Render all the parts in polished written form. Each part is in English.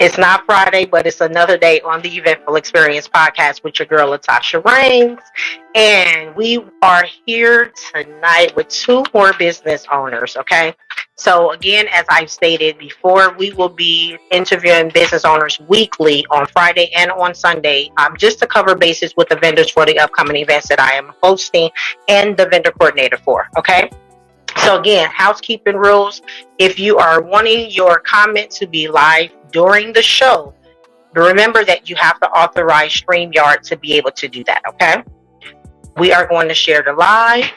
It's not Friday, but it's another day on the Eventful Experience podcast with your girl, Latasha Rains. And we are here tonight with two more business owners, okay? So, again, as I've stated before, we will be interviewing business owners weekly on Friday and on Sunday, just to cover bases with the vendors for the upcoming events that I am hosting and the vendor coordinator for, okay? So again, housekeeping rules. If you are wanting your comment to be live during the show, remember that you have to authorize StreamYard to be able to do that, okay? We are going to share the live,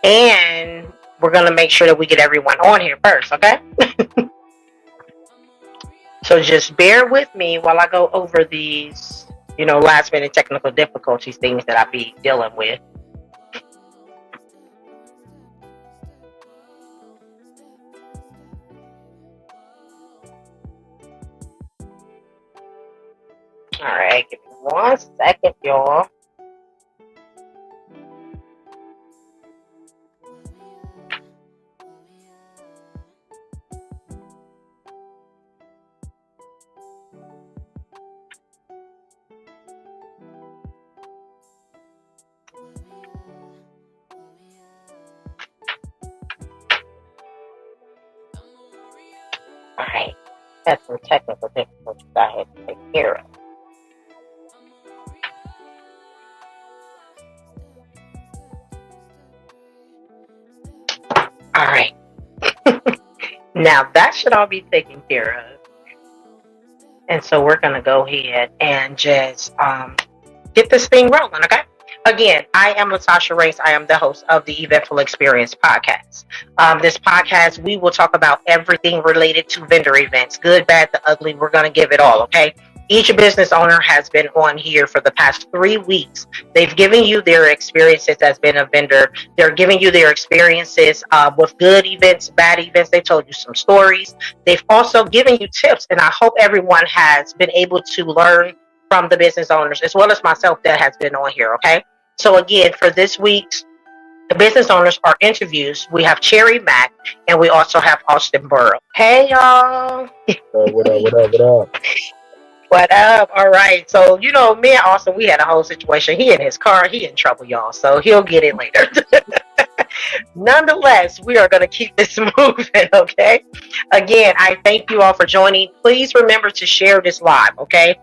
and we're going to make sure that we get everyone on here first, okay? So just bear with me while I go over these, last minute technical difficulties, things that I be dealing with. All right, give me 1 second, y'all. All right, that's some technical difficulties I had to take care of. All right. Now that should all be taken care of. And so we're going to go ahead and just get this thing rolling, okay? Again, I am Latasha Race. I am the host of the Eventful Experience podcast. This podcast, we will talk about everything related to vendor events, good, bad, the ugly. We're going to give it all, okay? Each business owner has been on here for the past 3 weeks. They've given you their experiences as being a vendor. They're giving you their experiences with good events, bad events. They told you some stories. They've also given you tips, and I hope everyone has been able to learn from the business owners, as well as myself that has been on here, okay? So again, for this week's the business owners are interviews. We have Mack, and we also have Austin Burroughs. Hey, y'all. What up, what up, what up? What up? All right. So, me and Austin, we had a whole situation. He in his car. He in trouble, y'all. So he'll get it later. Nonetheless, we are going to keep this moving, okay? Again, I thank you all for joining. Please remember to share this live, okay?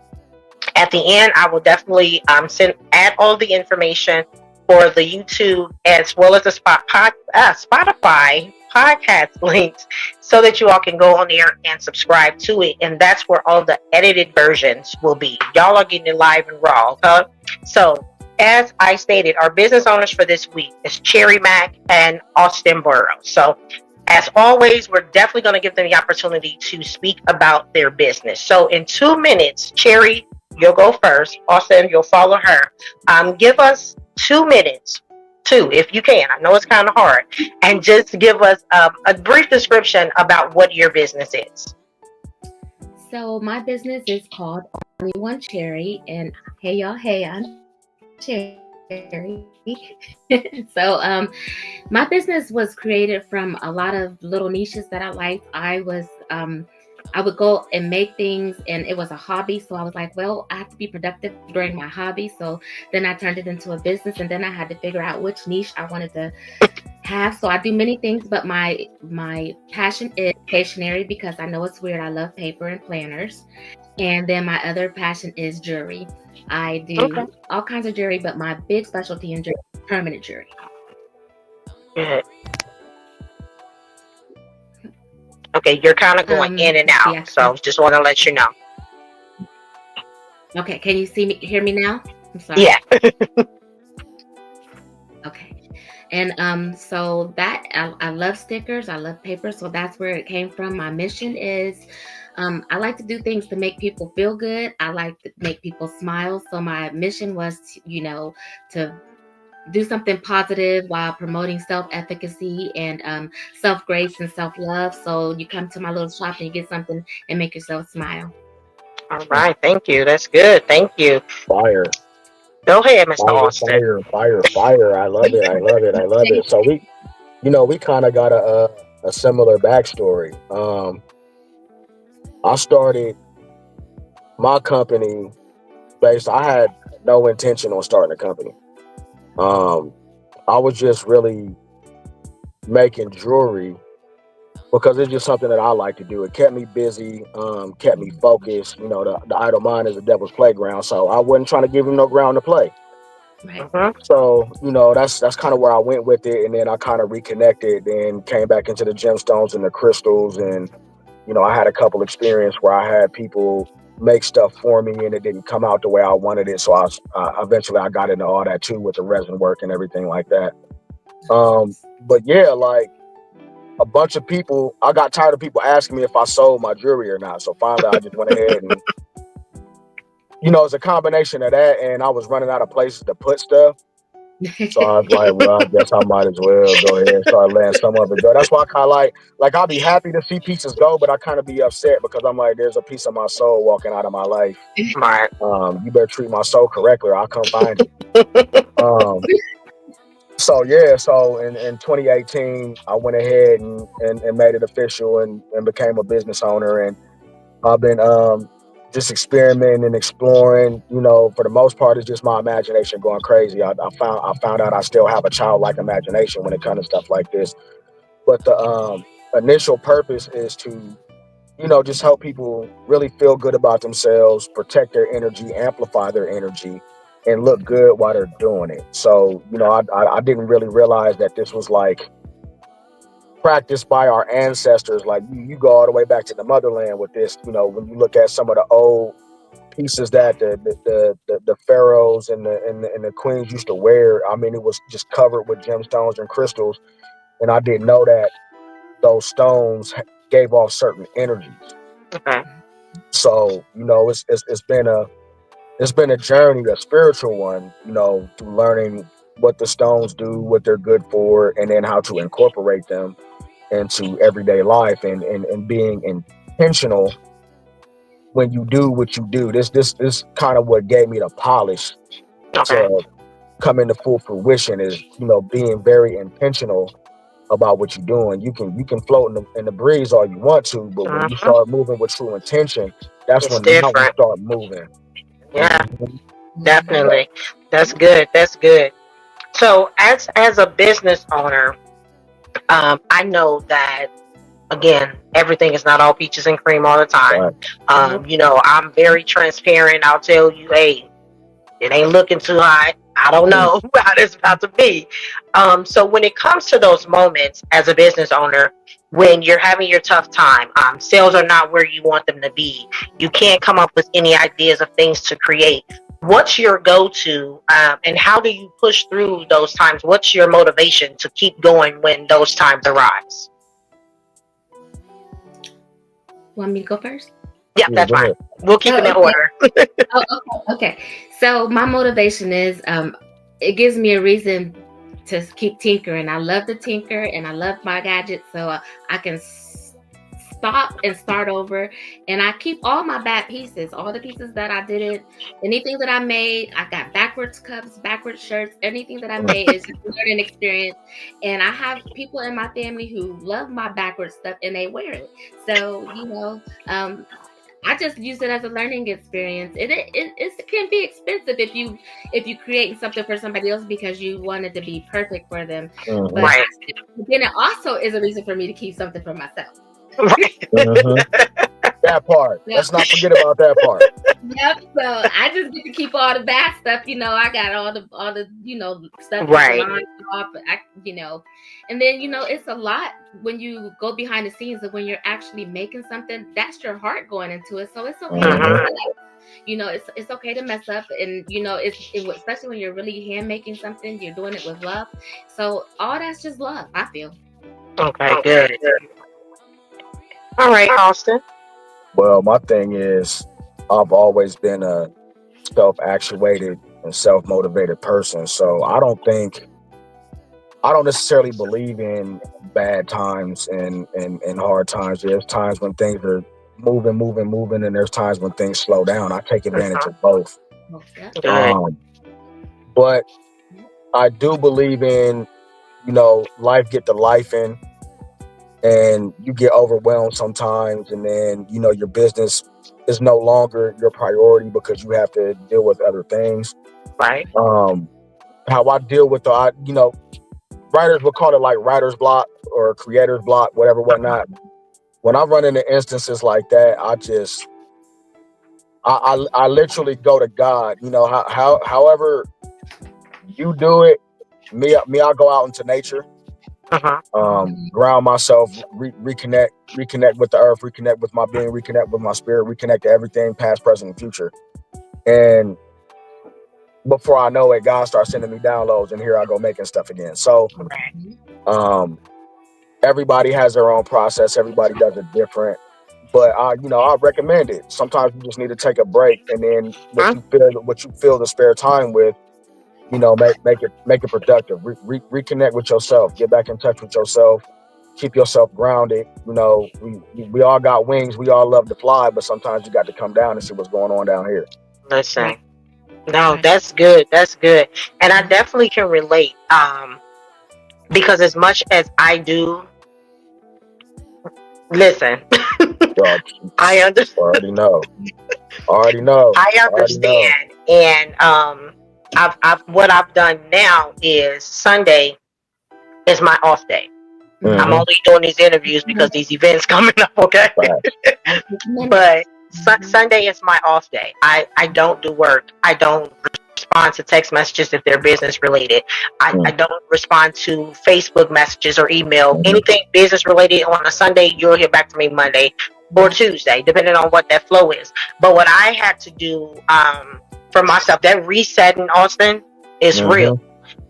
At the end, I will definitely add all the information for the YouTube as well as the Spotify podcast links so that you all can go on there and subscribe to it. And that's where all the edited versions will be. Y'all are getting it live and raw, okay? So, as I stated, our business owners for this week is Mack and Austin Burroughs. So, as always, we're definitely going to give them the opportunity to speak about their business. So, in 2 minutes, Cherry, you'll go first. Austin, you'll follow her. Give us 2 minutes, if you can. I know it's kind of hard. And just give us a brief description about what your business is. So my business is called Only One Cherry. And hey, y'all. Hey, I'm Cherry. So my business was created from a lot of little niches that I liked. I would go and make things, and it was a hobby. So I was like, well, I have to be productive during my hobby. So then I turned it into a business, and then I had to figure out which niche I wanted to have. So I do many things, but my passion is stationery because I know it's weird. I love paper and planners. And then my other passion is jewelry. I do all kinds of jewelry, but my big specialty in jewelry is permanent jewelry. Good. Okay, you're kind of going in and out, so just want to let you know. Okay, can you hear me now? I'm sorry. Yeah. Okay, and so that I love stickers, I love paper, so that's where it came from. My mission is, I like to do things to make people feel good. I like to make people smile. So my mission was, to do something positive while promoting self-efficacy and self-grace and self-love. So you come to my little shop and you get something and make yourself smile. All right. Thank you. That's good. Thank you. Fire. Go ahead, Mr. Austin. Fire. I love it. So we kind of got a similar backstory. I started my company based. I had no intention on starting a company. Um, I was just really making jewelry because it's just something that I like to do. It kept me busy, kept me focused. You know, the idle mind is the devil's playground. So I wasn't trying to give him no ground to play. Right. Mm-hmm. So, you know, that's kind of where I went with it. And then I kind of reconnected and came back into the gemstones and the crystals. And, you know, I had a couple experience where I had people make stuff for me and it didn't come out the way I wanted it. So eventually I got into all that too with the resin work and everything like that. But yeah, like a bunch of people, I got tired of people asking me if I sold my jewelry or not. So finally I just went ahead and, you know, it's a combination of that. And I was running out of places to put stuff. So I was like, well, I guess I might as well go ahead and start letting some of it go. That's why I kind of like I'll be happy to see pieces go, but I kind of be upset because I'm like, there's a piece of my soul walking out of my life. Right. You better treat my soul correctly, or I'll come find it. So yeah, so in 2018, I went ahead and made it official and became a business owner, and I've been just experimenting and exploring. You know, for the most part, it's just my imagination going crazy. I found out I still have a childlike imagination when it comes to stuff like this. But the initial purpose is to, you know, just help people really feel good about themselves, protect their energy, amplify their energy, and look good while they're doing it. So, you know, I didn't really realize that this was like practiced by our ancestors. Like you go all the way back to the motherland with this. You know, when you look at some of the old pieces that the pharaohs and the queens used to wear, I mean, it was just covered with gemstones and crystals. And I didn't know that those stones gave off certain energies. Okay. So, you know, it's been a journey, a spiritual one, you know, through learning what the stones do, what they're good for, and then how to incorporate them into everyday life and being intentional when you do what you do. This kind of what gave me the polish Okay. to come into full fruition is, you know, being very intentional about what you're doing. You can float in the breeze all you want to, but when you Mm-hmm. start moving with true intention, that's It's when mountains different. start moving. Yeah, Mhm. Yeah. definitely. That's good. That's good. So, as a business owner, I know that again, everything is not all peaches and cream all the time. Right. Nope. You know, I'm very transparent. I'll tell you, hey, it ain't looking too hot. I don't Mm. know how it's about to be. So when it comes to those moments as a business owner, when you're having your tough time, sales are not where you want them to be. You can't come up with any ideas of things to create. What's your go-to, and how do you push through those times? What's your motivation to keep going when those times arise? Want me to go first? Yeah, Yeah, that's go fine. ahead. We'll keep it Oh, in okay. order. Oh, okay. Okay. So my motivation is it gives me a reason to keep tinkering. I love to tinker and I love my gadgets, so I can stop and start over. And I keep all my bad pieces, all the pieces that I didn't, anything that I made. I got backwards cups, backwards shirts. Anything that I Mm. made is just a learning experience. And I have people in my family who love my backwards stuff and they wear it. So I just use it as a learning experience. It can be expensive if you create something for somebody else because you want it to be perfect for them. But Mhm. Right. then it also is a reason for me to keep something for myself. Right. Mhm. That part. Yeah. Let's not forget about that part. Yep. So I just get to keep all the bad stuff. I got all the stuff people Right. line off. And then it's a lot when you go behind the scenes and when you're actually making something. That's your heart going into it. So it's okay to mess Mhm. Mhm. up. It's okay to mess up, and especially when you're really hand making something, you're doing it with love. So all that's just love, I feel. Okay. Good. All right, Austin. Well, my thing is, I've always been a self-actuated and self-motivated person. So I don't necessarily believe in bad times and hard times. There's times when things are moving, moving, moving, and there's times when things slow down. I take advantage Mhm. of both. Yeah. Good. Um, but I do believe in, you know, life get to life in, and you get overwhelmed sometimes, and then your business is no longer your priority because you have to deal with other things. Right. How I deal with writers will call it like writer's block or creator's block, whatever, whatnot. When I run into instances like that, I literally go to God. However you do it, I'll go out into nature, ground myself, reconnect with the earth, reconnect with my being, reconnect with my spirit, reconnect to everything, past, present, and future. And before I know it, God starts sending me downloads, and here I go making stuff again. So, everybody has their own process. Everybody does it different. But I recommend it. Sometimes you just need to take a break, and then what you feel the spare time with, make it productive. Reconnect with yourself. Get back in touch with yourself. Keep yourself grounded. We all got wings. We all love to fly, but sometimes you got to come down and see what's going on down here. Listen. No, that's good. That's good. And I definitely can relate. Because as much as I do, listen, I understand. Already know. I understand. And what I've done now is Sunday is my off day. Mm-hmm. I'm only doing these interviews because these events coming up, okay? But Sunday is my off day. I don't do work. I don't respond to text messages if they're business related. I don't respond to Facebook messages or email. Anything business related on a Sunday, you'll hear back from me Monday or Tuesday, depending on what that flow is. But what I had to do for myself, that reset in Austin is real.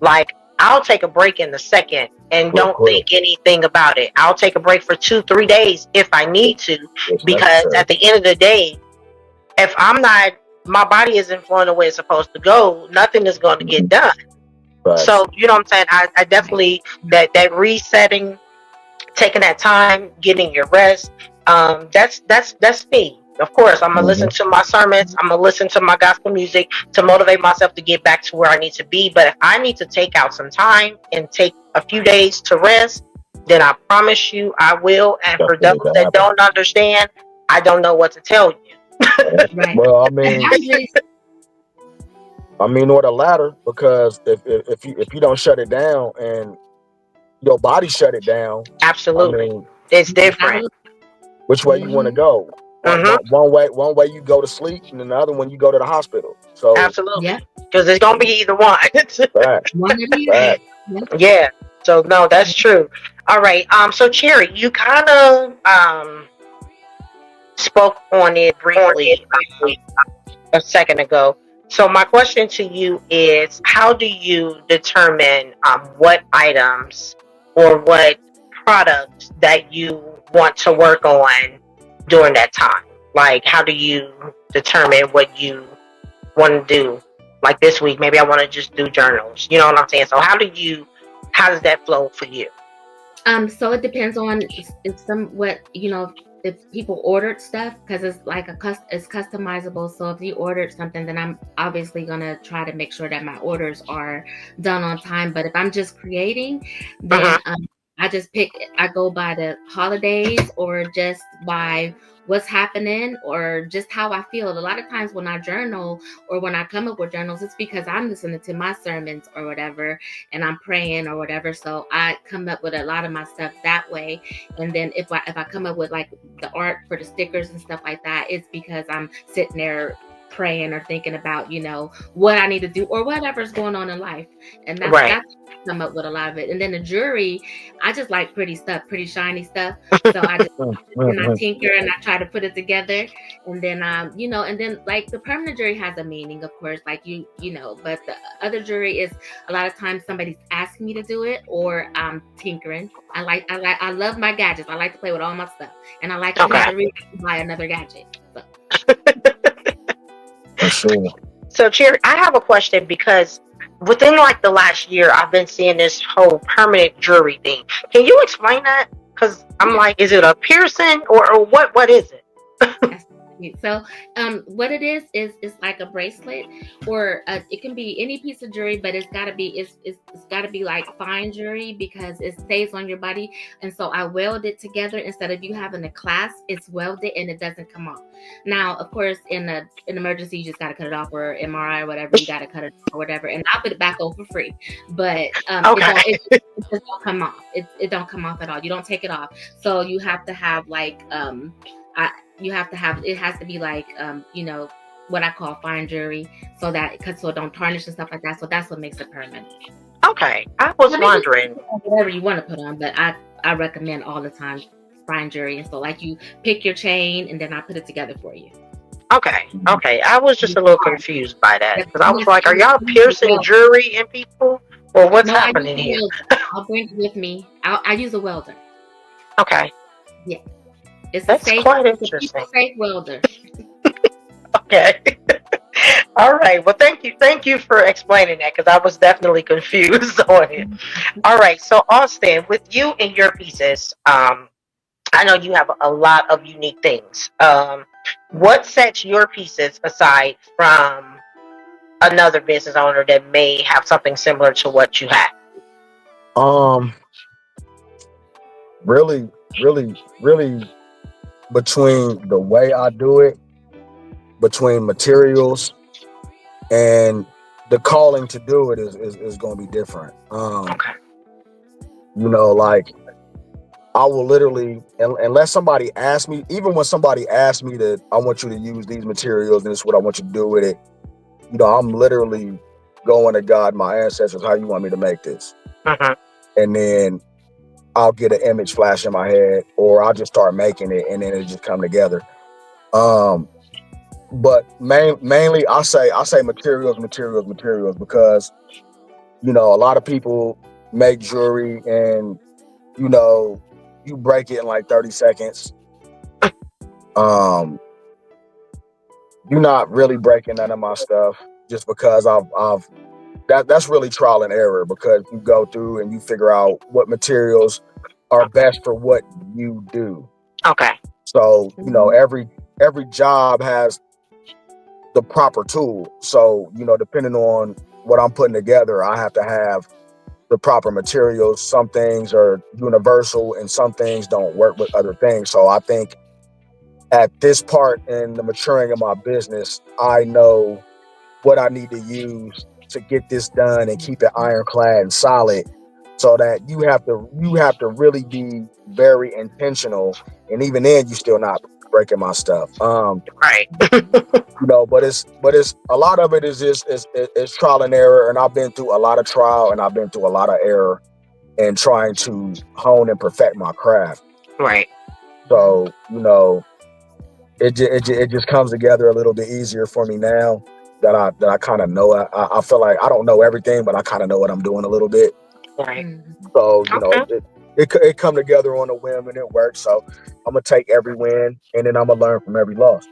Like, I'll take a break in the second and don't think anything about it. I'll take a break for 2-3 days if I need to, because at the end of the day, if my body isn't flowing the way it's supposed to go, nothing is going to get done. Right. So, you know what I'm saying? I definitely, that resetting, taking that time, getting your rest, that's me. Of course, I'm going to listen to my sermons. I'm going to listen to my gospel music to motivate myself to get back to where I need to be. But if I need to take out some time and take a few days to rest, then I promise you I will. And for those that don't understand, I don't know what to tell you. Right. Well, I mean, or the latter, because if you don't shut it down and your body shut it down, absolutely, it's different. Which way you want to go? One way you go to sleep, and then the other one you go to the hospital. So absolutely, because it's gonna be either one. Right. Yeah. So no, that's true. All right. So Cherry, you kind of spoke on it briefly a second ago. So my question to you is, how do you determine what items or what products that you want to work on during that time? Like, how do you determine what you want to do? Like this week, maybe I want to just do journals. You know what I'm saying? So how does that flow for you? So it depends on if people ordered stuff, because it's like it's customizable. So if you ordered something, then I'm obviously gonna try to make sure that my orders are done on time. But if I'm just creating, then I go by the holidays or just by what's happening or just how I feel. A lot of times when I journal or when I come up with journals, it's because I'm listening to my sermons or whatever, and I'm praying or whatever. So I come up with a lot of my stuff that way. And then if I come up with like the art for the stickers and stuff like that, it's because I'm sitting there praying or thinking about, what I need to do or whatever's going on in life. And that's come up with a lot of it. And then the jewelry, I just like pretty stuff, pretty shiny stuff. So I just and I tinker and I try to put it together. And then and then like the permanent jewelry has a meaning, of course, like but the other jewelry is a lot of times somebody's asking me to do it or I'm tinkering. I love my gadgets. I like to play with all my stuff. And I like to have a reason to buy another gadget. Sure. So Cherry, I have a question, because within like the last year, I've been seeing this whole permanent jewelry thing. Can you explain that? Because I'm like, is it a piercing or what is it? So, what it is it's like a bracelet, or it can be any piece of jewelry, but it's got to be it's got to be like fine jewelry because it stays on your body. And so I weld it together instead of you having a clasp. It's welded and it doesn't come off. Now, of course, in an emergency, you just got to cut it off, or MRI or whatever, you got to cut it off or whatever, and I'll put it back on for free. But Okay. it just don't come off. It don't come off at all. You don't take it off. So you have to have like you have to have, it has to be like what I call fine jewelry, so that so it don't tarnish and stuff like that. So that's what makes it permanent. Okay. I was I mean, wondering. whatever you want to put on, but I recommend all the time fine jewelry. And so like you pick your chain and then I put it together for you. Okay. Okay. I was just a little confused by that because I was like, are y'all piercing jewelry in people, or what's No, happening here? I'll bring it with me. I use a welder. Okay. Yeah. It's That's quite interesting. a safe welder. Okay. All right. Well, thank you for explaining that because I was definitely confused on it. All right. So, Austin, with you and your pieces, I know you have a lot of unique things. What sets your pieces aside from another business owner that may have something similar to what you have? Really, really, between the way I do it, between materials and the calling to do it is going to be different. Okay. Like I will literally, unless somebody asks me, even when somebody asks me that I want you to use these materials and this is what I want you to do with it, I'm literally going to God, my ancestors, how you want me to make this? And then I'll get an image flash in my head, or I'll just start making it and then it just come together. But mainly I say materials because, a lot of people make jewelry and, you break it in like 30 seconds. You're not really breaking none of my stuff just because that's really trial and error, because you go through and you figure out what materials are best for what you do. Okay. So, every job has the proper tool. So, depending on what I'm putting together, I have to have the proper materials. Some things are universal and some things don't work with other things. So I think at this part in the maturing of my business, I know what I need to use to get this done and keep it ironclad and solid, so that you have to really be very intentional. And even then, you still not breaking my stuff. Right. But it's a lot of it is just it's trial and error, and I've been through a lot of trial and I've been through a lot of error in trying to hone and perfect my craft. Right. So it just comes together a little bit easier for me now that I kind of know. I feel like I don't know everything, but I kind of know what I'm doing a little bit. Right. So Okay. it come together on a whim and it works. So I'm gonna take every win and then I'm gonna learn from every loss.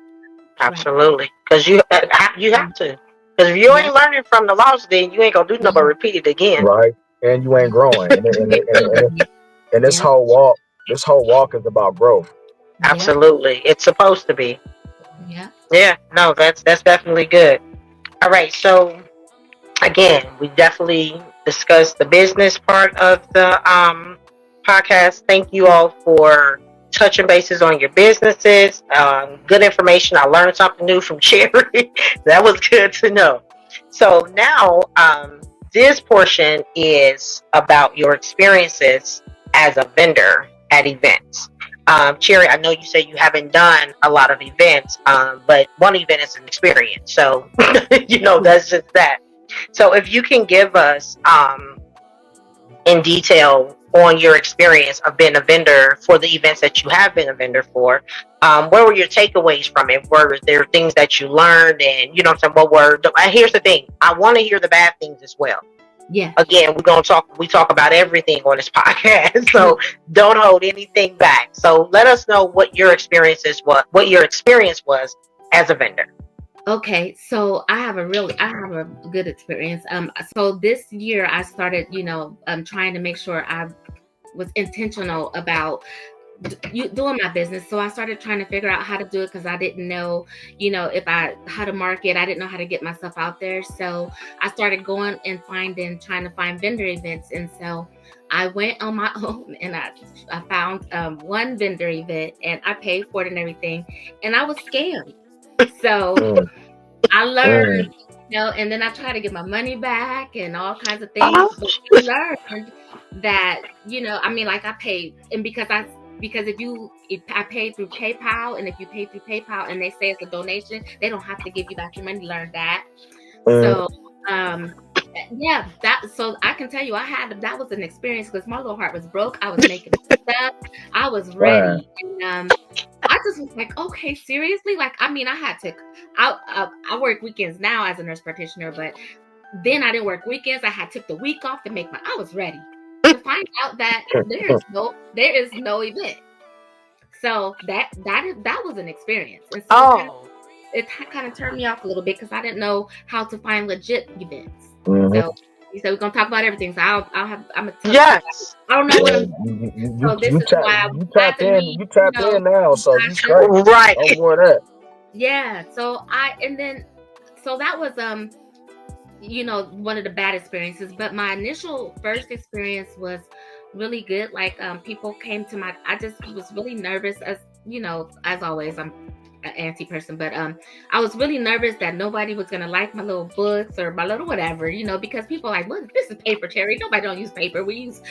Absolutely. Because you have to. Because if you ain't learning from the loss, then you ain't gonna do nothing but repeat it again. Right. And you ain't growing. And this whole walk is about growth. Absolutely. It's supposed to be. Yeah. Yeah. No, that's definitely good. All right. So again, we definitely discussed the business part of the podcast. Thank you all for touching bases on your businesses. Good information. I learned something new from Cherry. That was good to know. So now this portion is about your experiences as a vendor at events. Cherry, I know you say you haven't done a lot of events, but one event is an experience. So, that's just that. So if you can give us in detail on your experience of being a vendor for the events that you have been a vendor for, what were your takeaways from it? Were there things that you learned, and what I'm saying, here's the thing, I want to hear the bad things as well. Yeah. Again, we talk about everything on this podcast, so don't hold anything back. So let us know what your experience was as a vendor. Okay, so I have a good experience. So this year I started, trying to make sure I was intentional about you doing my business. So I started trying to figure out how to do it because I didn't know, if how to market. I didn't know how to get myself out there. So I started going and trying to find vendor events. And so I went on my own and I found one vendor event and I paid for it and everything. And I was scammed. So I learned, and then I tried to get my money back and all kinds of things. But I learned that, like I paid, and because if I paid through PayPal, and if you pay through PayPal and they say it's a donation, they don't have to give you back your money. Learn that. So, yeah, so I can tell you, that was an experience because my little heart was broke. I was making stuff. I was ready. And, I just was like, okay, seriously? Like, I had to, I work weekends now as a nurse practitioner, but then I didn't work weekends. I took the week off to I was ready to find out that there is no event. So that was an experience. And so it kind of turned me off a little bit because I didn't know how to find legit events. So he said we're gonna talk about everything. So I'm gonna yes. I don't know what I'm so this is why you tapped in. You tapped in now, so you straight. Right. Don't worry that. Yeah. So that was one of the bad experiences. But my initial first experience was really good. Like people came to I just was really nervous, as as always. I'm an anti person, but I was really nervous that nobody was gonna like my little books or my little whatever, because people are like, well, this is paper, Terry. Nobody don't use paper. We use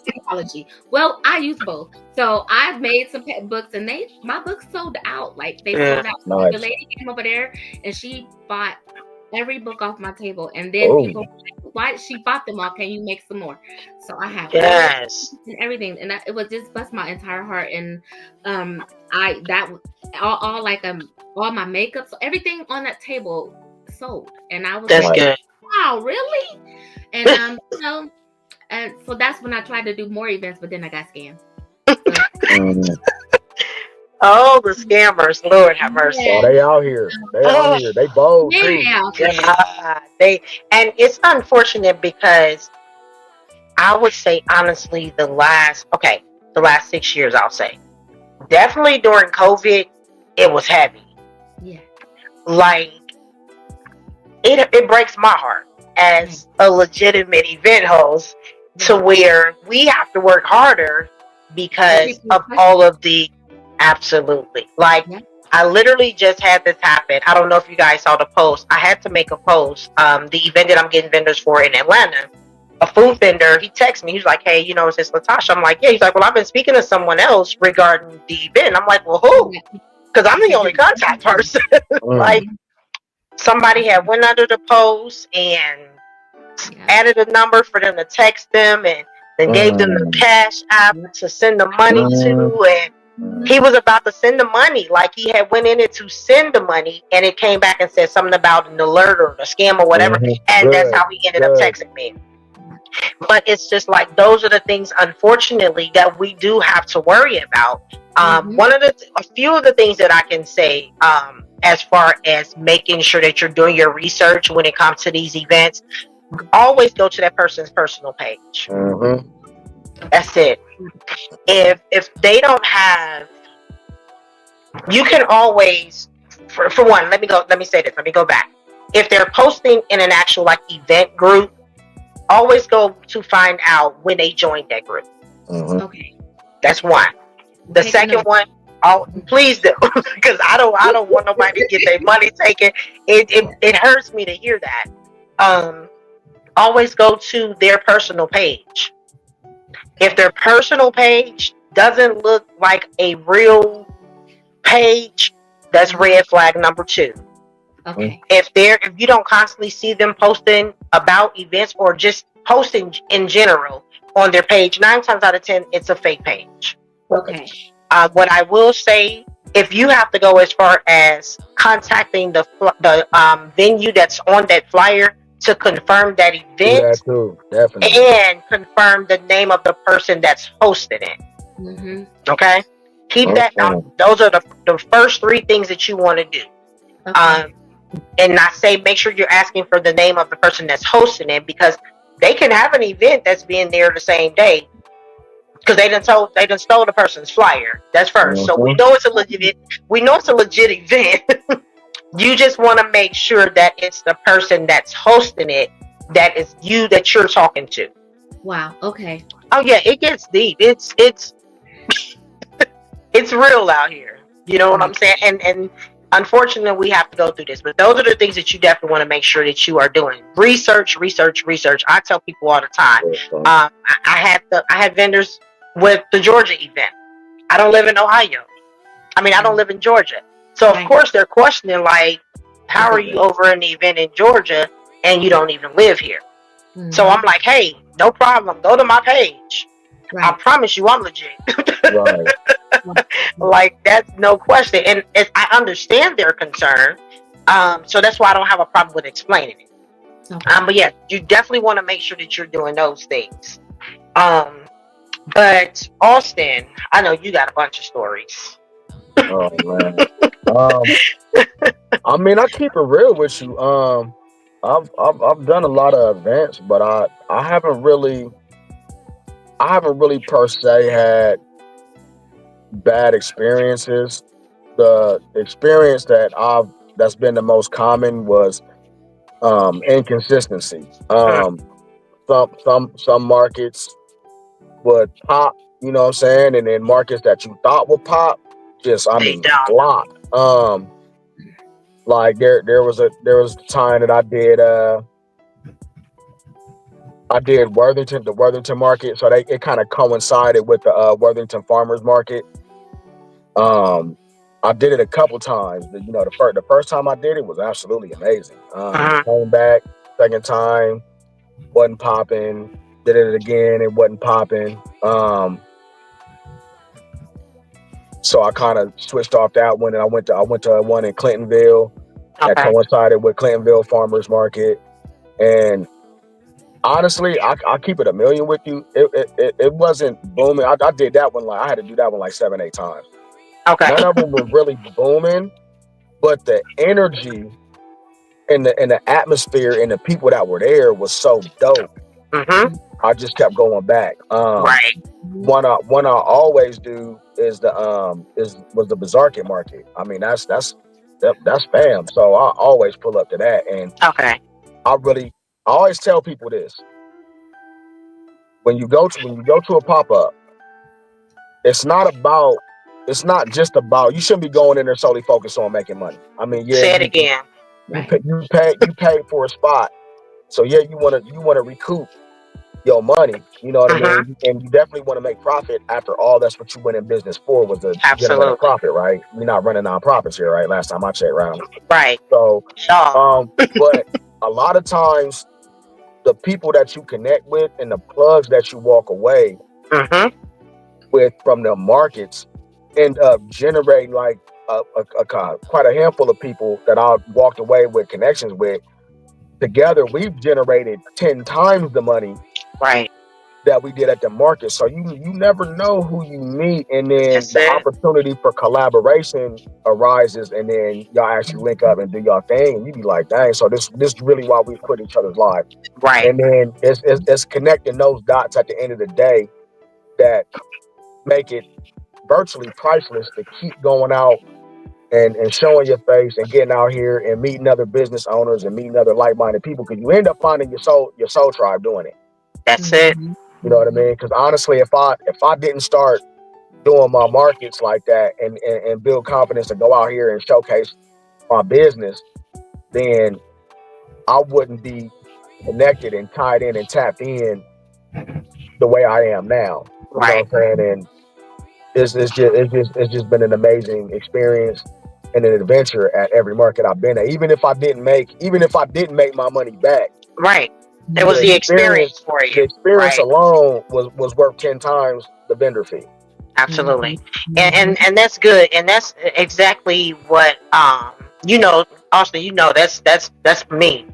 technology. Well, I use both. So I made some books, and my books sold out. Like they sold out. Nice. The lady came over there and she bought every book off my table, and then people were like, why she bought them all? Can you make some more? So I have and everything, and it was just bust my entire heart. And all my makeup, so everything on that table sold, and I was like, good. wow, really? And and so that's when I tried to do more events, but then I got scammed. So. Oh, the scammers! Lord have mercy. Oh, they out here. They bold too. Yeah, and it's unfortunate because I would say honestly, the last 6 years, I'll say definitely during COVID, it was heavy. Yeah, like it breaks my heart as a legitimate event host to where we have to work harder because of all of the. Absolutely. Like, I literally just had this happen. I don't know if you guys saw the post. I had to make a post. The event that I'm getting vendors for in Atlanta, a food vendor, he texted me. He's like, hey, is this Latasha? I'm like, yeah. He's like, well, I've been speaking to someone else regarding the event. I'm like, well, who? Because I'm the only contact person. Like, somebody had went under the post and added a number for them to text them, and then gave them the cash app to send the money to, and he was about to send the money. Like, he had went in it to send the money, and it came back and said something about an alert or a scam or whatever. And that's how he ended up texting me. But it's just like, those are the things, unfortunately, that we do have to worry about. A few of the things that I can say, as far as making sure that you're doing your research when it comes to these events, always go to that person's personal page. That's it. If they don't have, you can always, for one, let me say this. Let me go back. If they're posting in an actual event group, always go to find out when they joined that group. Okay. That's one. The second one, please do, because I don't want nobody to get their money taken. It hurts me to hear that. Always go to their personal page. If their personal page doesn't look like a real page, that's red flag number 2. Okay. If you don't constantly see them posting about events or just posting in general on their page, 9 times out of 10, it's a fake page. Okay. What I will say, if you have to go as far as contacting the venue that's on that flyer to confirm that event, definitely, and confirm the name of the person that's hosting it. Okay, keep that. Those are the first 3 things that you want to do. Okay. And I say make sure you're asking for the name of the person that's hosting it, because they can have an event that's being there the same day, because they done stole the person's flyer. That's first. So we Mhm. know it's a legit event. You just want to make sure that it's the person that's hosting it, that is you that you're talking to. Wow. Okay. Oh yeah, it gets deep. It's real out here. You know what Right. I'm saying? And unfortunately, we have to go through this. But those are the things that you definitely want to make sure that you are doing. Research, research, research. I tell people all the time. I had vendors with the Georgia event. I don't live in Ohio. I mean, I don't live in Georgia. So of Right. course they're questioning, like, how Is are it you real? over in the event in Georgia and you don't even live here? So I'm like, hey, no problem. Go to my page. I Right. promise you, I'm legit. Right. Like, that's no question. And I understand their concern. So that's why I don't have a problem with explaining it. Okay. But yeah, you definitely want to make sure that you're doing those things. But Austin, I know you got a bunch of stories. Oh man. Um, I mean, I keep it real with you. I've done a lot of events, but I haven't really per se had bad experiences. The experience that's been the most common was inconsistency. Mm, Some markets would pop, you know what I'm saying, and then markets that you thought would pop, just I they mean don't. flop. Like there was a time that I did the Worthington market, so it kind of coincided with the Worthington Farmers Market. Um, I did it a couple times. The first time I did it was absolutely amazing. Uh-huh. Came back second time, wasn't popping. Did it again, it wasn't popping. So I kind of switched off that one, and I went to one in Clintonville that Okay. coincided with Clintonville Farmers Market. And honestly, I keep it a million with you. It wasn't booming. I did that one, like I had to do that one like 7 8 times. Okay. None of them were really booming, but the energy and the atmosphere and the people that were there was so dope. Mm-hmm. I just kept going back. Right. One I always do is the Bazarket market. I mean that's fam. So I always pull up to that, and Okay. I really I always tell people this: when you go to a pop up, it's not about it's not just about you shouldn't be going in there solely focused on making money. I mean, yeah, Say it again. Right. you paid for a spot, so yeah, you wanna recoup your money. You know what I Mm-hmm. mean? And you definitely want to make profit. After all, that's what you went in business for, was to generate a Absolutely. profit, right? We're not running nonprofits here, right? Last time I checked, right? Right. So, Shaw. but a lot of times the people that you connect with and the plugs that you walk away Mm-hmm. with from the markets end up generating like quite a handful of people that I walked away with connections with. Together, we've generated 10 times the money Right. that we did at the market. So you never know who you meet, and then That's the it. opportunity for collaboration arises, and then y'all actually link up and do y'all thing, and you be like, dang, so this is really why we've put each other's lives. Right. And then it's connecting those dots at the end of the day that make it virtually priceless to keep going out and showing your face and getting out here and meeting other business owners and meeting other like-minded people, because you end up finding your soul tribe doing it. That's it. You know what I mean? Because honestly, if I didn't start doing my markets like that and build confidence to go out here and showcase my business, then I wouldn't be connected and tied in and tapped in the way I am now. You know Right. what I'm saying? And it's just been an amazing experience and an adventure at every market I've been at. Even if I didn't make my money back, Right. It was the the experience experience for the you. experience Right. alone was worth 10 times the vendor fee. Absolutely. And that's good. And that's exactly what you know, Austin, you know, that's me.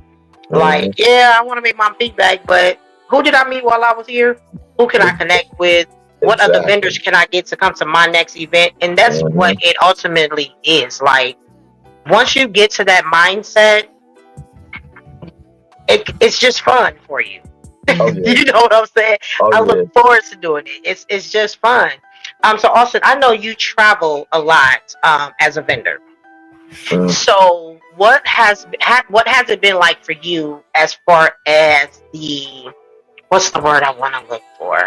Mm-hmm. Like, yeah, I want to make my feedback, but who did I meet while I was here? Who can I connect with? What other vendors Exactly. can I get to come to my next event? And that's what Mm-hmm. it ultimately is. Like, once you get to that mindset, it's just fun for you. Oh yeah. You know what I'm saying? Oh I yeah. look forward to doing it. It's just fun. So Austin, I know you travel a lot as a vendor. Mm. So what has it been like for you as far as the what's the word I want to look for?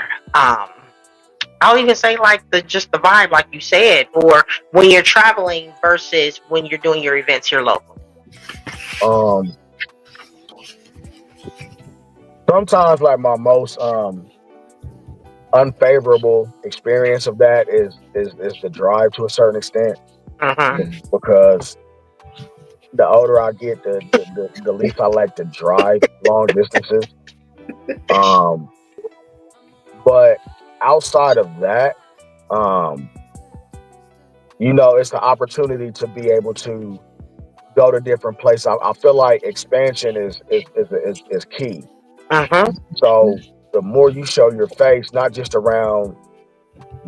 I'll even say like just the vibe, like you said, or when you're traveling versus when you're doing your events here local. Um, Sometimes like my most unfavorable experience of that is the drive to a certain extent, Mm-hmm. because the older I get, the least I like to drive long distances. Um, but outside of that, um, it's the opportunity to be able to go to different places. I feel like expansion is key. Mm-hmm. So the more you show your face, not just around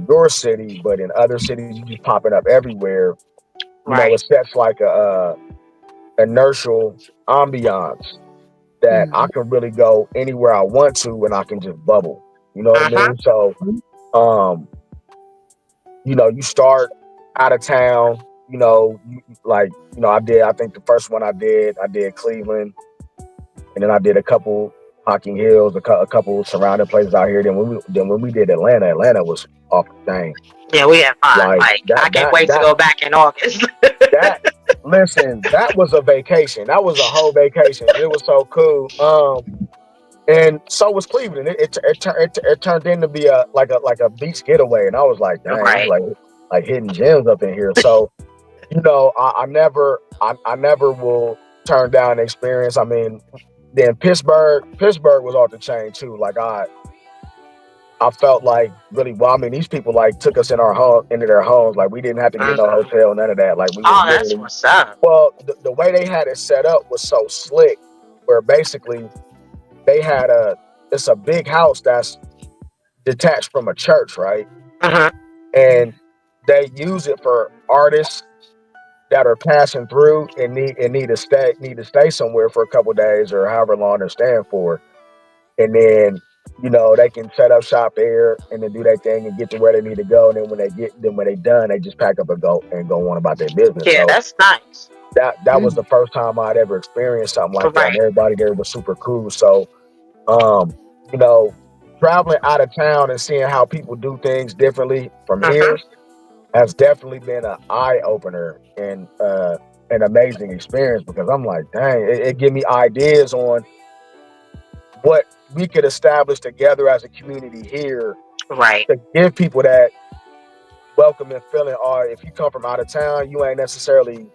your city, but in other cities, you just popping up everywhere. Right. It sets like a inertial ambiance that I can really go anywhere I want to, and I can just bubble. You know what I Mm-hmm. mean? So, um, you start out of town. I think the first one I did Cleveland, and then I did a couple Hocking Hills, a couple surrounding places out here. Then when we did Atlanta was off the chain. Yeah, we had fun. Like Like that I can't that wait to that go back in August. that listen, that was a vacation. That was a whole vacation. It was so cool. And so was Cleveland. It turned into be a beach getaway, and I was like, dang, I'm Right. like hidden gems up in here. So I never will turn down the experience. I mean, then Pittsburgh was off the chain too. Like I felt like really well. I mean, these people like took us into their homes. Like we didn't have to get no Mm-hmm. hotel, none of that. Like we was Oh, that's literally, what's up. well, the way they had it set up was so slick, where basically they had it's a big house that's detached from a church, right? Mm-hmm. And they use it for artists that are passing through and need to stay somewhere for a couple days or however long they're staying for. And then they can set up shop there and then do their thing and get to where they need to go. And then when they done, they just pack up and go on about their business. Yeah, So that's nice. that was the first time I'd ever experienced something like that, and Right. everybody there was super cool. So um, you know, traveling out of town and seeing how people do things differently from Mm-hmm. here has definitely been an eye opener and an amazing experience, because I'm like, dang, it give me ideas on what we could establish together as a community here Right. to give people that welcome and feeling. Or if you come from out of town, you ain't necessarily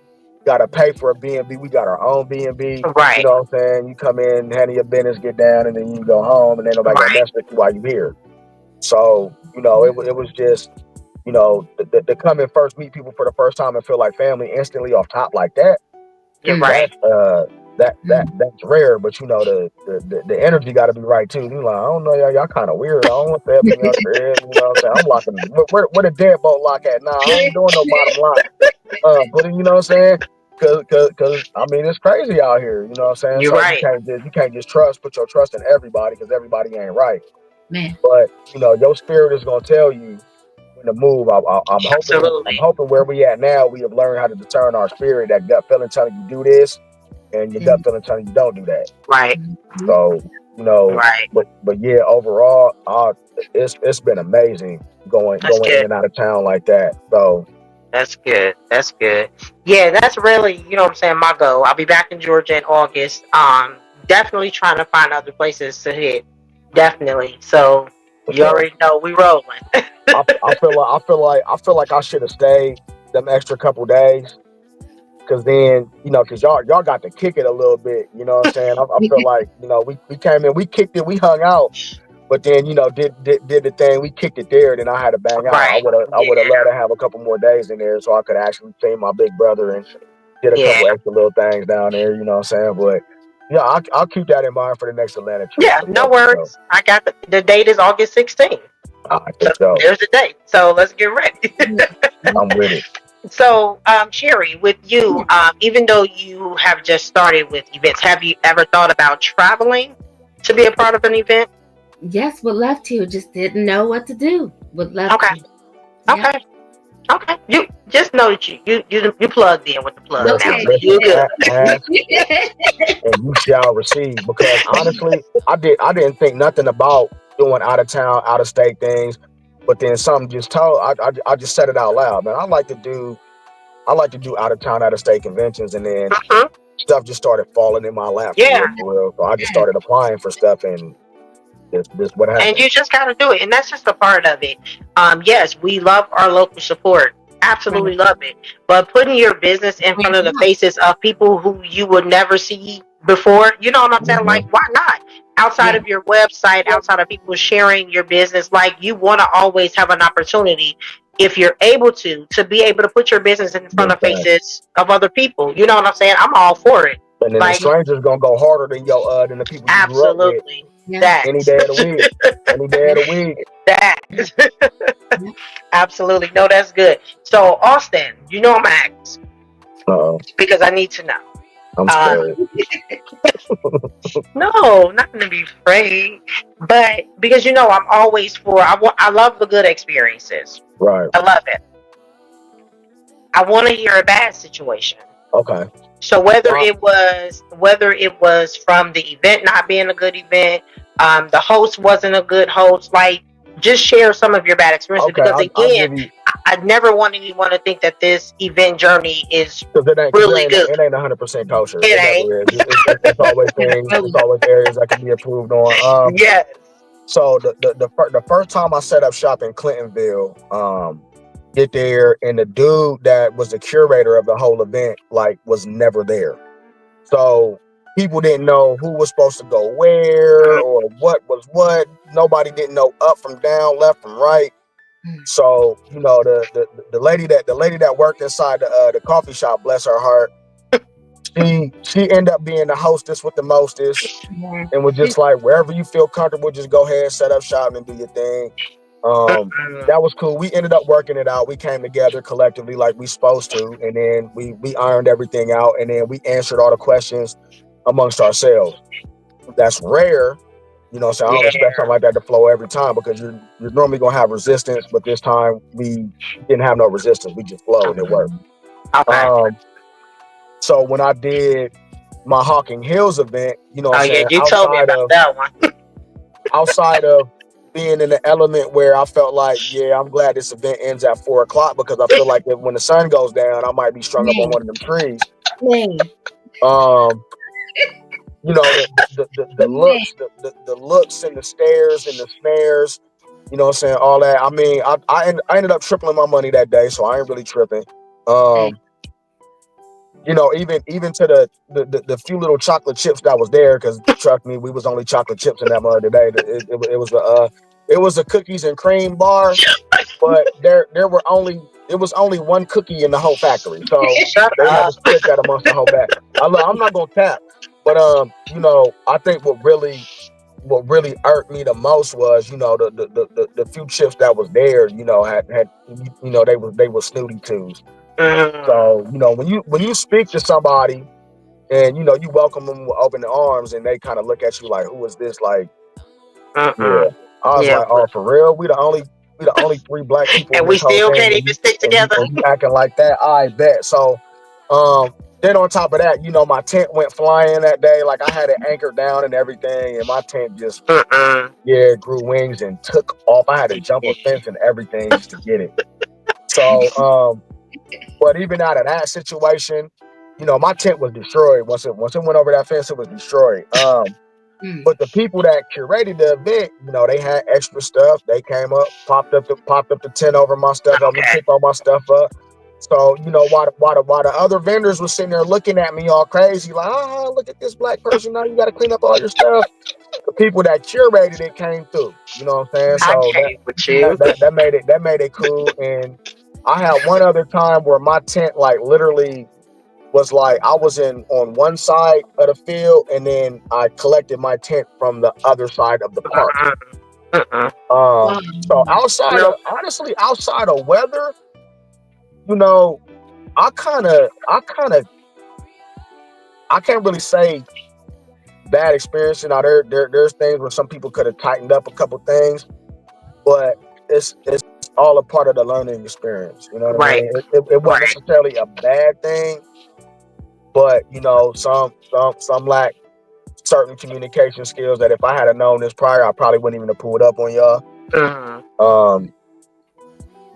got to pay for a B&B. We got our own B&B. You Right. know what I'm saying? You come in, handle your business, get down, and then you go home, and ain't nobody gonna Right. mess with you while you here. So it was just to come and first meet people for the first time and feel like family instantly off top like that. You're right. That's that's rare, but the energy got to be right too. You like, I don't know, y'all kind of weird. I don't want that up in your crib. You know what I'm saying? I'm locking. Where the deadbolt lock at? Nah, I ain't doing no bottom lock. But you know what I'm saying? Cause I mean it's crazy out here. You know what I'm saying? You're So right. you can't just put your trust in everybody, because everybody ain't right. Man. But your spirit is gonna tell you when to move. I'm Absolutely. hoping where we at now, we have learned how to discern our spirit, that gut feeling telling you do this, and your gut feeling telling you don't do that. Right. So Right. but yeah, overall, it's been amazing That's going in good. and out of town like that. So That's good. That's good. Yeah, that's really, you know what I'm saying, my goal. I'll be back in Georgia in August. Definitely trying to find other places to hit. Definitely. So for you sure, already know we rolling. I feel like I should have stayed them extra couple days. Cause then, cause y'all got to kick it a little bit, you know what I'm saying? I feel like, we came in, we kicked it, we hung out, but then, did the thing, we kicked it there, then I had to bang out. Right. I would have Yeah. loved to have a couple more days in there so I could actually see my big brother and did a Yeah. couple extra little things down there, you know what I'm saying? But yeah, I'll keep that in mind for the next Atlanta trip Yeah, for no sure, for sure. worries. I got the date is August 16th. All right, So let's go. there's the date. So let's get ready. I'm with it. So, Sherry, with you, even though you have just started with events, have you ever thought about traveling to be a part of an event? Yes, would love to. Just didn't know what to do. Would love Okay. to. Yeah. Okay. Okay. You just know that you plugged in with the plug now, Okay. so you good. Ask and you shall receive. Because honestly, I didn't think nothing about doing out of town, out of state things, but then something just told. I just said it out loud, man. I like to do out of town, out of state conventions, and then Mhm. stuff just started falling in my lap for Yeah. real, for real. So I just started applying for stuff, and this what And happened. you just got to do it, and that's just a part of it. Yes, we love our local support, absolutely Right. love it, but putting your business in front of the faces of people who you would never see before, you know what I'm saying? Like, Mhm. why not? Outside Yeah. of your website, outside of people sharing your business, like, you want to always have an opportunity, if you're able to be able to put your business in front Big of fact. faces of other people. You know what I'm saying? I'm all for it. And then the Like, strangers gonna go harder than than the people you grew up with absolutely. Yeah. That. any day of the week. Any day of the week. That. Yeah. Absolutely. No, that's good. So, Austin, you know I'm gonna ask Uh-oh. because I need to know. I'm Um, scared. no, not gonna be afraid, but because I'm always for. I love the good experiences. Right. I love it. I want to hear a bad situation. Okay. So whether it was from the event not being a good event, the host wasn't a good host, like, just share some of your bad experiences, Okay. because I'll again, give you I never want anyone to think that this event journey is because really good. it ain't 100% kosher. It It ain't. never is. It's always things. It's always areas that can be improved on. Yes. So the first time I set up shop in Clintonville, get there, and the dude that was the curator of the whole event was never there. So people didn't know who was supposed to go where or what was what. Nobody didn't know up from down, left from right. So the lady that worked inside the coffee shop, bless her heart, she ended up being the hostess with the mostest, Yeah. and was just like, wherever you feel comfortable, just go ahead, set up shop, and do your thing. That was cool. We ended up working it out. We came together collectively like we supposed to, and then we ironed everything out, and then we answered all the questions amongst ourselves. That's rare. So I don't expect something like that to flow every time, because you're normally gonna have resistance, but this time we didn't have no resistance. We just flowed and it worked. Okay. So when I did my Hawking Hills event, Oh yeah, you told me about that one. outside of being in the element where I felt like, yeah, I'm glad this event ends at 4 o'clock, because I feel like when the sun goes down, I might be strung up on one of them trees. Um, the looks and the stares and the snares, all that. I mean, I ended up tripling my money that day, so I ain't really tripping. Even to the few little chocolate chips that was there, because trust me, we was only chocolate chips in that mug today. It was a cookies and cream bar, but there was only one cookie in the whole factory, so Shut they had to up. split that amongst the whole batch. I'm not gonna tap, but I think what really irked me the most was the few chips that was there, had they were snooty twos. So when you speak to somebody and you welcome them with open arms, and they kind of look at you like, who is this? Like, yeah, I was Yeah, like, oh, for real? We the only three black people in and we this whole still thing, can't even stick and together. you acting like that? I bet. So then on top of that, my tent went flying that day. Like, I had it anchored down and everything, and my tent just grew wings and took off. I had to jump a fence and everything just to get it. So but even out of that situation, my tent was destroyed. Once it went over that fence, it was destroyed. But the people that curated the event, they had extra stuff. They came up, popped up the tent over my stuff, helped me pick all my stuff up. So while the other vendors were sitting there looking at me all crazy, like, oh, look at this black person, now you got to clean up all your stuff. The people that curated it came through. You know what I'm saying? I So came with you. that made it cool. And I had one other time where my tent literally was like, I was on one side of the field, and then I collected my tent from the other side of the park. So outside of weather, I kind of I can't really say bad experience. Now there's things where some people could have tightened up a couple things, but it's all a part of the learning experience. You know what I Right. mean? It wasn't Right. necessarily a bad thing, but some lack certain communication skills that if I had known this prior, I probably wouldn't even have pulled up on y'all. Mm-hmm.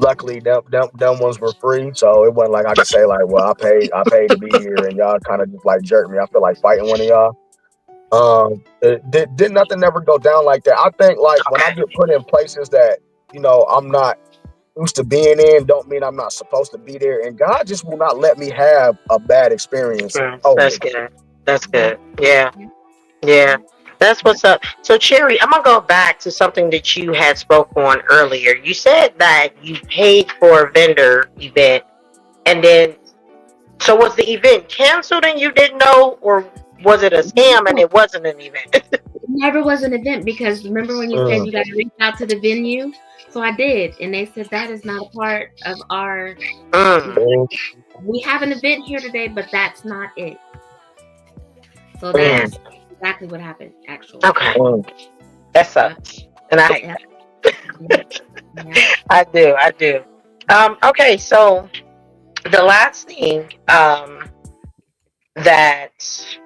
Luckily, them ones were free, so it wasn't like I could say like, well, I paid to be here, and y'all kind of just like jerked me. I feel like fighting one of y'all. Did nothing ever go down like that. I think like when I Okay. get put in places that I'm not used to being in, don't mean I'm not supposed to be there, and God just will not let me have a bad experience That's over. good. That's good. Yeah. Yeah. That's what's up. So, Cherry, I'm gonna go back to something that you had spoke on earlier. You said that you paid for a vendor event, and then so was the event canceled and you didn't know, or was it a scam and it wasn't an event? It never was an event because remember when you said you got to reach out to the venue? So I did, and they said that is not a part of our. Mm, We have an event here today, but that's not it. So man. that's exactly what happened, actually. Okay. Mm. That Yeah, sucks. And I hate yeah, that. yeah. I do. I do. Okay. So the last thing that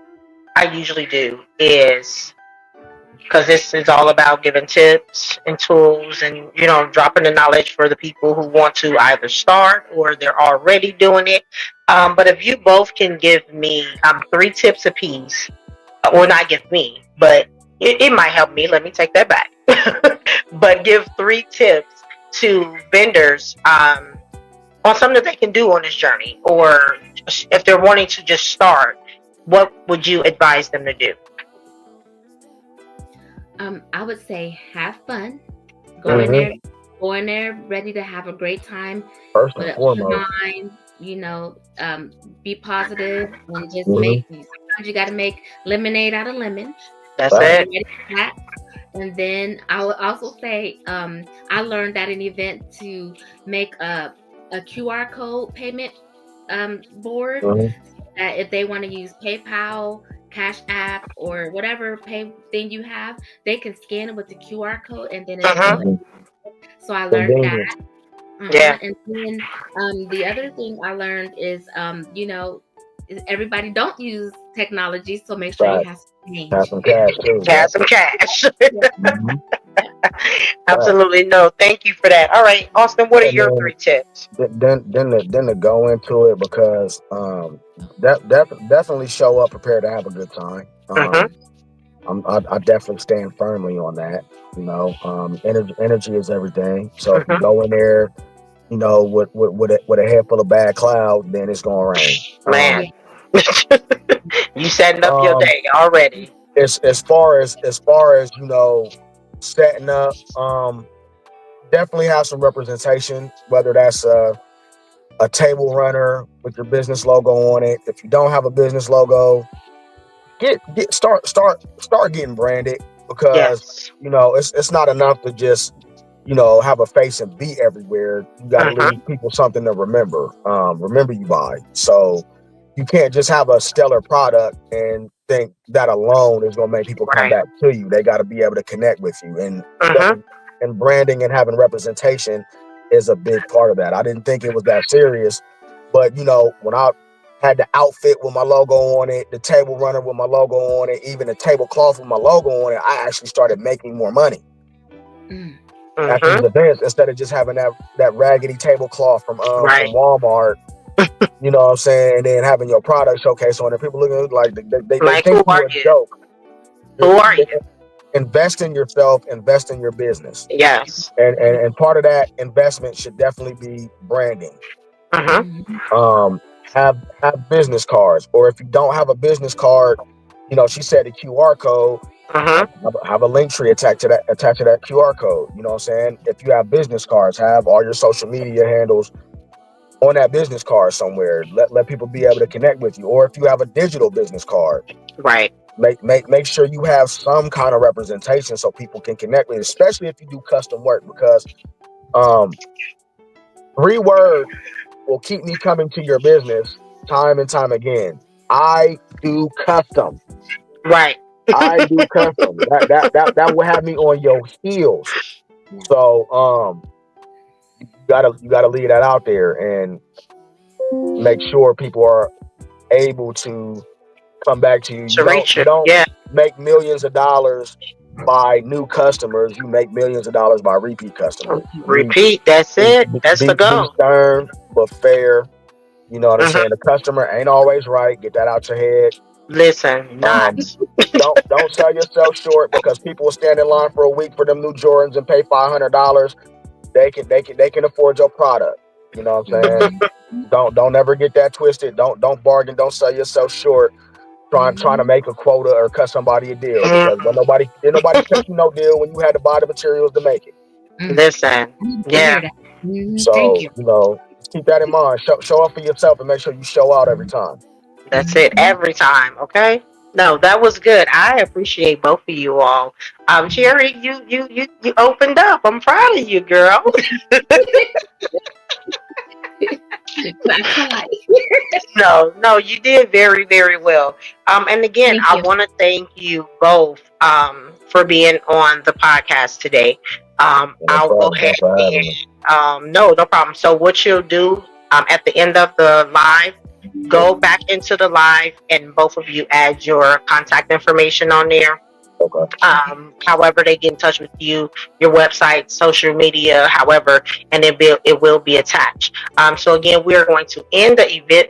I usually do is, because this is all about giving tips and tools and dropping the knowledge for the people who want to either start or they're already doing it. But if you both can give me 3 tips apiece, or not give me, but it might help me. Let me take that back. But give 3 tips to vendors on something that they can do on this journey, or if they're wanting to just start, what would you advise them to do? I would say have fun. Go in Mm-hmm. there, go in there ready to have a great time First with and an open foremost. mind. Be positive and just Mm-hmm. make. Sometimes you got to make lemonade out of lemons. That's So be it. ready for that. And then I would also say I learned at an event to make a QR code payment board Mm-hmm. that if they want to use PayPal, Cash App, or whatever pay thing you have, they can scan it with the QR code and then it'll go. Mm-hmm. Mm-hmm. So I learned that. Convenience. Yeah. And then the other thing I learned is, everybody don't use technology, so make sure you Right. have some Have change. some cash too. Have Yep. some cash. Yeah. Mm-hmm. Right. Absolutely. No, thank you for that. All right, Austin, what are And your then 3 tips? then to go into it because that definitely show up prepared to have a good time. Mm-hmm. I definitely stand firmly on that. Energy is everything. So if you Mm-hmm. go in there, with a head full of bad clouds, then it's gonna rain. Man, Yeah. you setting up your Um, day already. as far as setting up, definitely have some representation, whether that's a table runner with your business logo on it. If you don't have a business logo, start getting branded, because Yes. it's not enough to just have a face and be everywhere. You got to Mm-hmm. leave people something to remember you by. So you can't just have a stellar product and think that alone is going to make people come Right. back to you. They got to be able to connect with you, and Mm-hmm. branding and having representation is a big part of that. I didn't think it was that serious, but when I had the outfit with my logo on it, the table runner with my logo on it, even the tablecloth with my logo on it, I actually started making more money Mm. at these Mm-hmm. events instead of just having that raggedy tablecloth from Right. Walmart. You know what I'm saying? And then having your product showcase on it, people looking like they Like, think who you are a you? joke. Who are you? Invest in yourself, invest in your business, Yes. and part of that investment should definitely be branding. Mm-hmm. Mhm. Um, have business cards, or if you don't have a business card, she said the QR code. Mm-hmm. Have a link tree attached to that QR code. You know what I'm saying? If you have business cards, have all your social media handles on that business card somewhere. Let people be able to connect with you. Or if you have a digital business card, Right. make sure you have some kind of representation so people can connect with you, especially if you do custom work, because um 3 words will keep me coming to your business time and time again. I do custom. Right. I do custom. That will have me on your heels. So you gotta leave that out there and make sure people are able to come back to you. To reach You it. don't Yeah. make millions of dollars by new customers. You make millions of dollars by repeat customers. Repeat. That's it. That's the Be goal. stern but fair. You know what I'm Hmm. saying? The customer ain't always right. Get that out your head. Listen, not. Don't sell yourself short because people will stand in line for a week for them new Jordans and pay $500. They can afford your product. You know what I'm saying? Don't ever get that twisted. Don't bargain. Don't sell yourself short. Trying to make a quota or cut somebody a deal because Mm, didn't nobody cut you no deal when you had to buy the materials to make it. listen. Yeah. Thank So you. keep that in mind. Show up for yourself and make sure you show out every time. That's it every time. Okay. No, that was good. I appreciate both of you all. Jerry, you opened up. I'm proud of you, girl. No, you did very, very well. And again, Thank I you. want to thank you both for being on the podcast today. No I'll go problem. ahead Thanks for having me. and no problem. So what you'll do at the end of the live, go back into the live and both of you add your contact information on there. Okay. However they get in touch with you, your website, social media, however, and it will be attached. So again, we are going to end the event.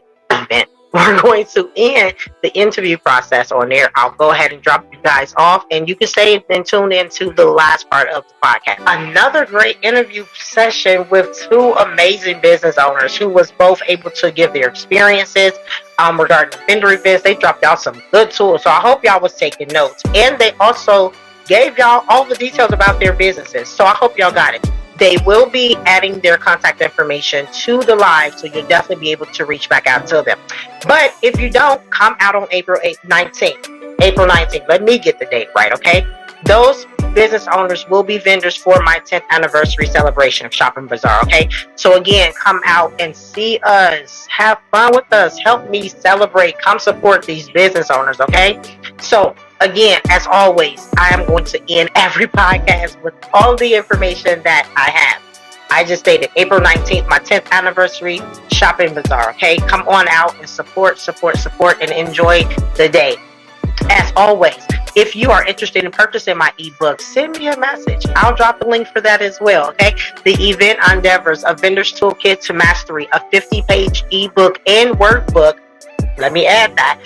We're going to end the interview process on there. I'll go ahead and drop you guys off, and you can stay and tune into the last part of the podcast. Another great interview session with two amazing business owners who was both able to give their experiences regarding the vendor events. They dropped out some good tools, so I hope y'all was taking notes. And they also gave y'all all the details about their businesses, so I hope y'all got it. They will be adding their contact information to the live, so you'll definitely be able to reach back out to them. But if you don't, come out on April 19th. April 19th. Let me get the date right, okay? Those business owners will be vendors for my 10th anniversary celebration of Shopping Bazaar, okay? So again, come out and see us. Have fun with us. Help me celebrate. Come support these business owners, okay? So again, as always, I am going to end every podcast with all the information that I have. I just stated April 19th, my 10th anniversary Shopping Bazaar, okay? Come on out and support, and enjoy the day. As always, if you are interested in purchasing my ebook, send me a message. I'll drop the link for that as well, okay? The Event Endeavors, A Vendor's Toolkit to Mastery, a 50-page ebook and workbook. Let me add that.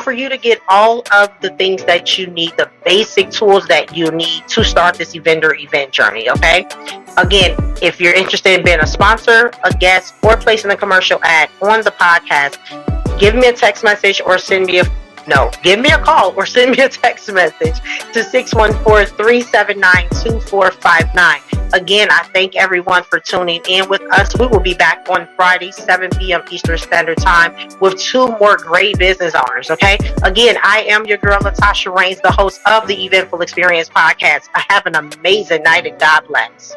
For you to get all of the things that you need, the basic tools that you need to start this vendor event journey, okay? Again, if you're interested in being a sponsor, a guest, or placing a commercial ad on the podcast, give me a text message or give me a call or send me a text message to 614-379-2459. Again, I thank everyone for tuning in with us. We will be back on Friday, 7 p.m. Eastern Standard Time with two more great business owners, okay? Again, I am your girl, Latasha Rains, the host of the Eventful Experience Podcast. Have an amazing night and God bless.